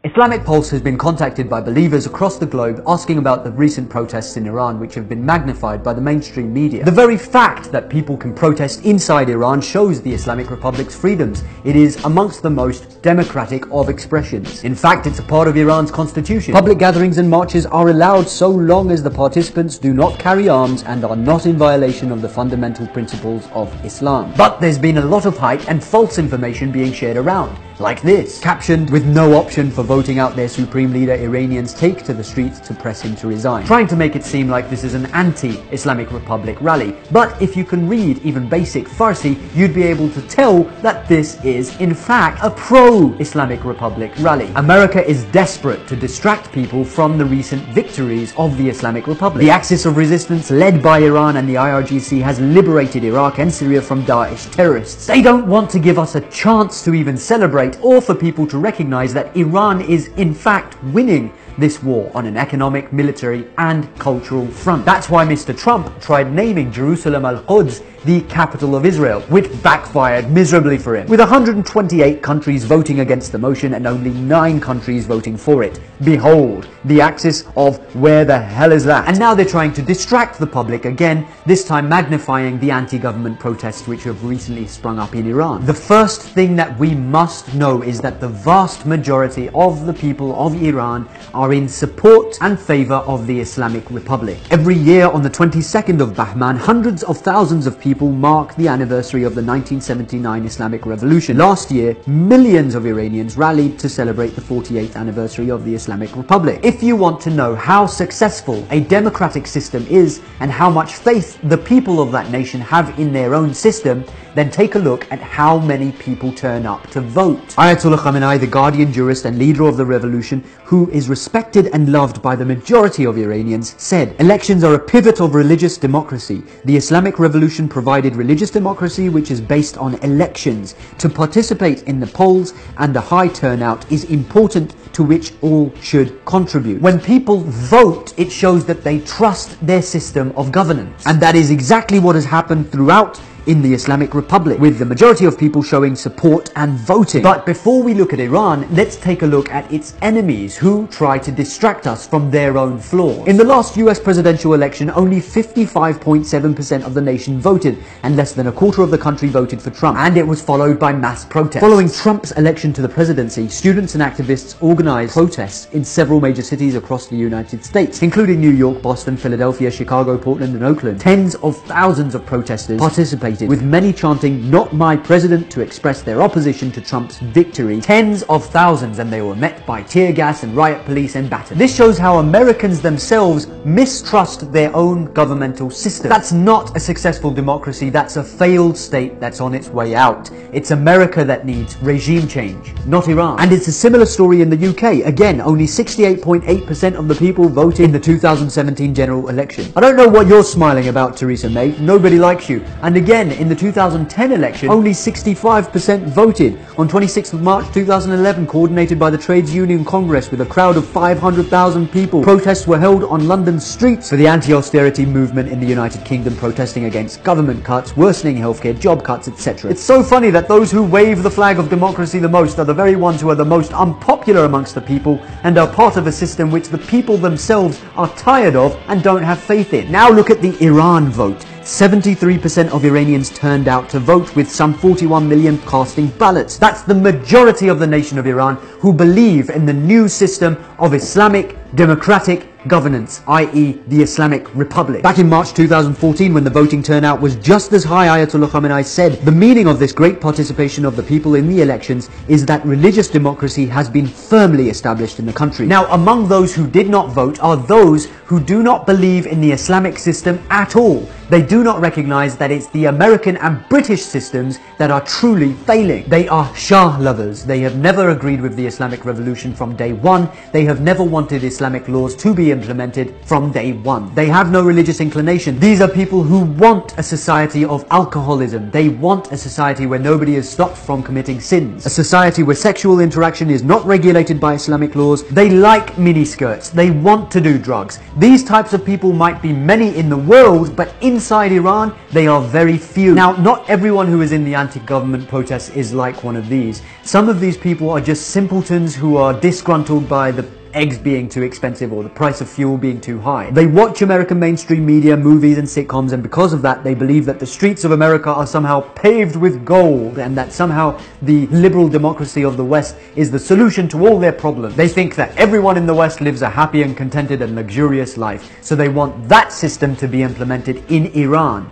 Islamic Pulse has been contacted by believers across the globe asking about the recent protests in Iran, which have been magnified by the mainstream media. The very fact that people can protest inside Iran shows the Islamic Republic's freedoms. It is amongst the most democratic of expressions. In fact, it's a part of Iran's constitution. Public gatherings and marches are allowed so long as the participants do not carry arms and are not in violation of the fundamental principles of Islam. But there's been a lot of hype and false information being shared around. Like this, captioned, "With no option for voting out their supreme leader, Iranians take to the streets to press him to resign," trying to make it seem like this is an anti-Islamic Republic rally. But if you can read even basic Farsi, you'd be able to tell that this is in fact a pro-Islamic Republic rally. America is desperate to distract people from the recent victories of the Islamic Republic. The axis of resistance led by Iran and the IRGC has liberated Iraq and Syria from Daesh terrorists. They don't want to give us a chance to even celebrate or for people to recognize that Iran is in fact winning this war on an economic, military and cultural front. That's why Mr. Trump tried naming Jerusalem al-Quds the capital of Israel, which backfired miserably for him, with 128 countries voting against the motion and only 9 countries voting for it. Behold, the axis of where the hell is that? And now they're trying to distract the public again, this time magnifying the anti-government protests which have recently sprung up in Iran. The first thing that we must know is that the vast majority of the people of Iran are in support and favor of the Islamic Republic. Every year on the 22nd of Bahman, hundreds of thousands of people mark the anniversary of the 1979 Islamic Revolution. Last year, millions of Iranians rallied to celebrate the 48th anniversary of the Islamic Republic. If you want to know how successful a democratic system is and how much faith the people of that nation have in their own system, then take a look at how many people turn up to vote. Ayatollah Khamenei, the guardian jurist and leader of the revolution, who is respected and loved by the majority of Iranians, said, "Elections are a pivot of religious democracy. The Islamic Revolution provided religious democracy which is based on elections. To participate in the polls and a high turnout is important, to which all should contribute." When people vote, it shows that they trust their system of governance. And that is exactly what has happened throughout in the Islamic Republic, with the majority of people showing support and voting. But before we look at Iran, let's take a look at its enemies who try to distract us from their own flaws. In the last US presidential election, only 55.7% of the nation voted, and less than a quarter of the country voted for Trump, and it was followed by mass protests. Following Trump's election to the presidency, students and activists organized protests in several major cities across the United States, including New York, Boston, Philadelphia, Chicago, Portland, and Oakland. Tens of thousands of protesters participated, with many chanting "Not my president" to express their opposition to Trump's victory. Tens of thousands, and they were met by tear gas and riot police and battered. This shows how Americans themselves mistrust their own governmental system. That's not a successful democracy, that's a failed state that's on its way out. It's America that needs regime change, not Iran. And it's a similar story in the UK. Again, only 68.8% of the people voted in the 2017 general election. I don't know what you're smiling about, Theresa May. Nobody likes you. And again, in the 2010 election, only 65% voted. On 26th of March 2011, coordinated by the Trades Union Congress with a crowd of 500,000 people, protests were held on London's streets for the anti-austerity movement in the United Kingdom, protesting against government cuts, worsening healthcare, job cuts, etc. It's so funny that those who wave the flag of democracy the most are the very ones who are the most unpopular amongst the people and are part of a system which the people themselves are tired of and don't have faith in. Now look at the Iran vote. 73% of Iranians turned out to vote, with some 41 million casting ballots. That's the majority of the nation of Iran who believe in the new system of Islamic democratic governance, i.e. the Islamic Republic. Back in March 2014, when the voting turnout was just as high, Ayatollah Khamenei said, "The meaning of this great participation of the people in the elections is that religious democracy has been firmly established in the country." Now, among those who did not vote are those who do not believe in the Islamic system at all. They do not recognize that it's the American and British systems that are truly failing. They are Shah lovers. They have never agreed with the Islamic Revolution from day one. They have never wanted Islam Islamic laws to be implemented from day one. They have no religious inclination. These are people who want a society of alcoholism. They want a society where nobody is stopped from committing sins. A society where sexual interaction is not regulated by Islamic laws. They like miniskirts. They want to do drugs. These types of people might be many in the world, but inside Iran, they are very few. Now, not everyone who is in the anti-government protests is like one of these. Some of these people are just simpletons who are disgruntled by the eggs being too expensive or the price of fuel being too high. They watch American mainstream media, movies and sitcoms, and because of that they believe that the streets of America are somehow paved with gold and that somehow the liberal democracy of the West is the solution to all their problems. They think that everyone in the West lives a happy and contented and luxurious life, so they want that system to be implemented in Iran.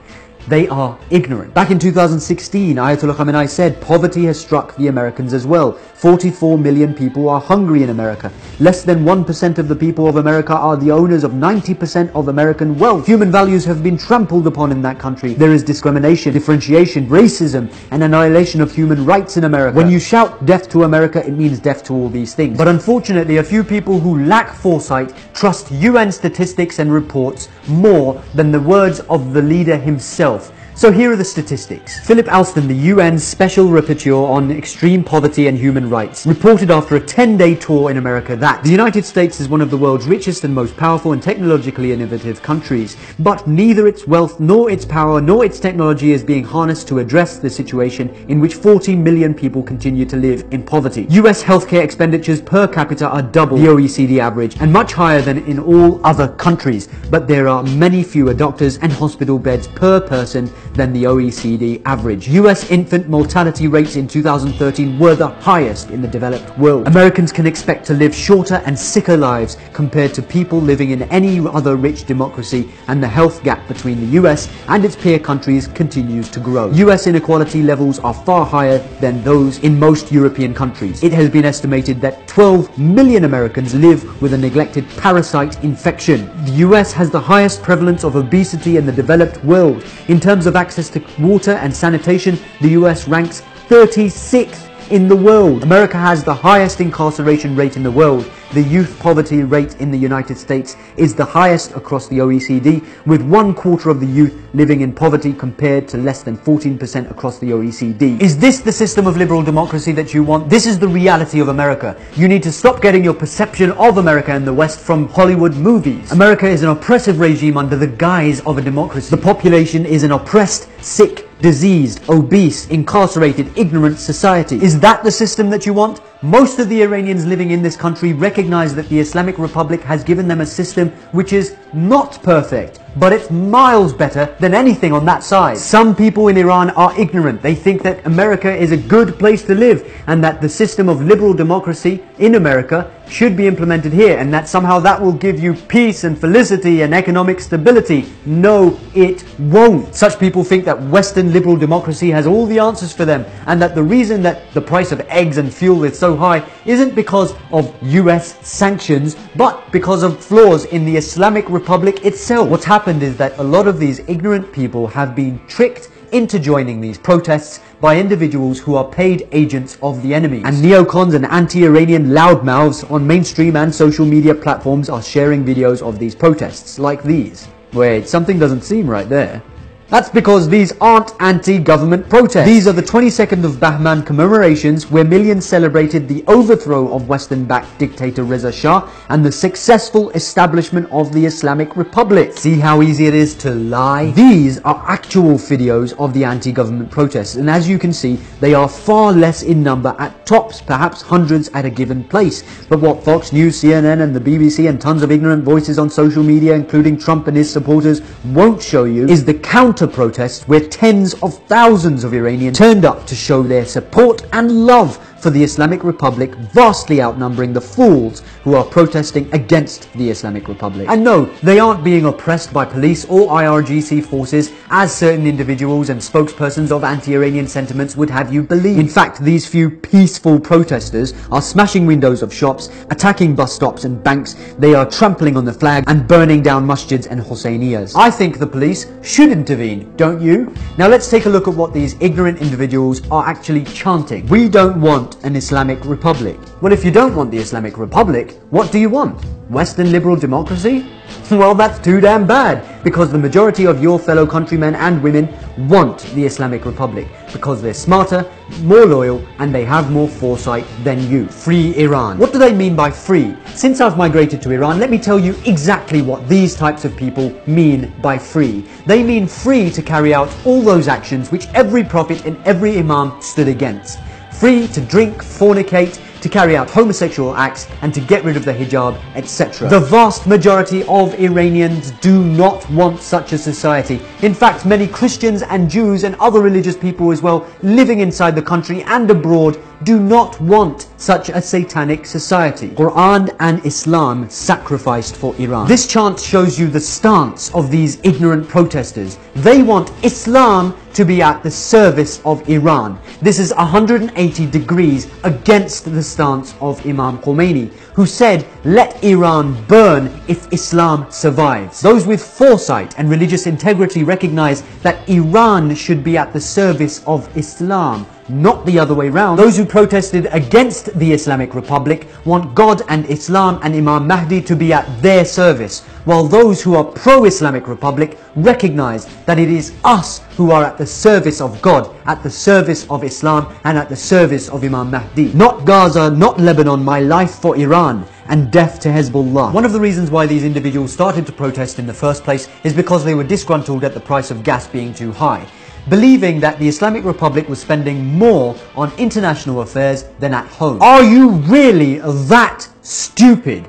They are ignorant. Back in 2016, Ayatollah Khamenei said poverty has struck the Americans as well. 44 million people are hungry in America. Less than 1% of the people of America are the owners of 90% of American wealth. Human values have been trampled upon in that country. There is discrimination, differentiation, racism, and annihilation of human rights in America. When you shout death to America, it means death to all these things. But unfortunately, a few people who lack foresight trust UN statistics and reports more than the words of the leader himself. So here are the statistics. Philip Alston, the UN's Special Rapporteur on Extreme Poverty and Human Rights, reported after a 10-day tour in America that the United States is one of the world's richest and most powerful and technologically innovative countries, but neither its wealth nor its power nor its technology is being harnessed to address the situation in which 40 million people continue to live in poverty. US healthcare expenditures per capita are double the OECD average and much higher than in all other countries, but there are many fewer doctors and hospital beds per person than the OECD average. US infant mortality rates in 2013 were the highest in the developed world. Americans can expect to live shorter and sicker lives compared to people living in any other rich democracy, and the health gap between the US and its peer countries continues to grow. US inequality levels are far higher than those in most European countries. It has been estimated that 12 million Americans live with a neglected parasite infection. The US has the highest prevalence of obesity in the developed world. In terms of access to water and sanitation, the US ranks 36th in the world. America has the highest incarceration rate in the world. The youth poverty rate in the United States is the highest across the OECD, with 1/4 of the youth living in poverty compared to less than 14% across the OECD. Is this the system of liberal democracy that you want? This is the reality of America. You need to stop getting your perception of America and the West from Hollywood movies. America is an oppressive regime under the guise of a democracy. The population is an oppressed, sick, diseased, obese, incarcerated, ignorant society. Is that the system that you want? Most of the Iranians living in this country recognize that the Islamic Republic has given them a system which is not perfect, but it's miles better than anything on that side. Some people in Iran are ignorant. They think that America is a good place to live and that the system of liberal democracy in America should be implemented here, and that somehow that will give you peace and felicity and economic stability. No, it won't. Such people think that Western liberal democracy has all the answers for them, and that the reason that the price of eggs and fuel is so high isn't because of US sanctions, but because of flaws in the Islamic Republic itself. What's happened is that a lot of these ignorant people have been tricked into joining these protests by individuals who are paid agents of the enemy. And neocons and anti-Iranian loudmouths on mainstream and social media platforms are sharing videos of these protests, like these. Wait, something doesn't seem right there. That's because these aren't anti-government protests. These are the 22nd of Bahman commemorations where millions celebrated the overthrow of Western-backed dictator Reza Shah and the successful establishment of the Islamic Republic. See how easy it is to lie? These are actual videos of the anti-government protests, and as you can see, they are far less in number, at tops perhaps hundreds at a given place. But what Fox News, CNN and the BBC and tons of ignorant voices on social media, including Trump and his supporters, won't show you is the counter-protests where tens of thousands of Iranians turned up to show their support and love for the Islamic Republic, vastly outnumbering the fools who are protesting against the Islamic Republic. And no, they aren't being oppressed by police or IRGC forces, as certain individuals and spokespersons of anti-Iranian sentiments would have you believe. In fact, these few peaceful protesters are smashing windows of shops, attacking bus stops and banks, they are trampling on the flag and burning down masjids and Hosseinias. I think the police should intervene, don't you? Now let's take a look at what these ignorant individuals are actually chanting. We don't want want an Islamic Republic. Well, if you don't want the Islamic Republic, what do you want? Western liberal democracy? Well, that's too damn bad, because the majority of your fellow countrymen and women want the Islamic Republic, because they're smarter, more loyal, and they have more foresight than you. Free Iran. What do they mean by free? Since I've migrated to Iran, let me tell you exactly what these types of people mean by free. They mean free to carry out all those actions which every prophet and every imam stood against. Free to drink, fornicate, to carry out homosexual acts, and to get rid of the hijab, etc. The vast majority of Iranians do not want such a society. In fact, many Christians and Jews and other religious people as well, living inside the country and abroad, do not want such a satanic society. Quran and Islam sacrificed for Iran. This chant shows you the stance of these ignorant protesters. They want Islam to be at the service of Iran. This is 180 degrees against the stance of Imam Khomeini, who said, "Let Iran burn if Islam survives." Those with foresight and religious integrity recognize that Iran should be at the service of Islam, not the other way round. Those who protested against the Islamic Republic want God and Islam and Imam Mahdi to be at their service, while those who are pro-Islamic Republic recognize that it is us who are at the service of God, at the service of Islam, and at the service of Imam Mahdi. Not Gaza, not Lebanon, my life for Iran, and death to Hezbollah. One of the reasons why these individuals started to protest in the first place is because they were disgruntled at the price of gas being too high, believing that the Islamic Republic was spending more on international affairs than at home. Are you really that stupid?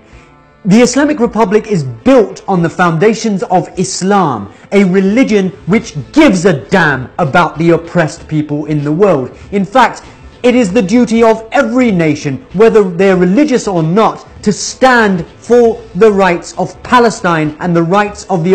The Islamic Republic is built on the foundations of Islam, a religion which gives a damn about the oppressed people in the world. In fact, it is the duty of every nation, whether they're religious or not, to stand for the rights of Palestine and the rights of the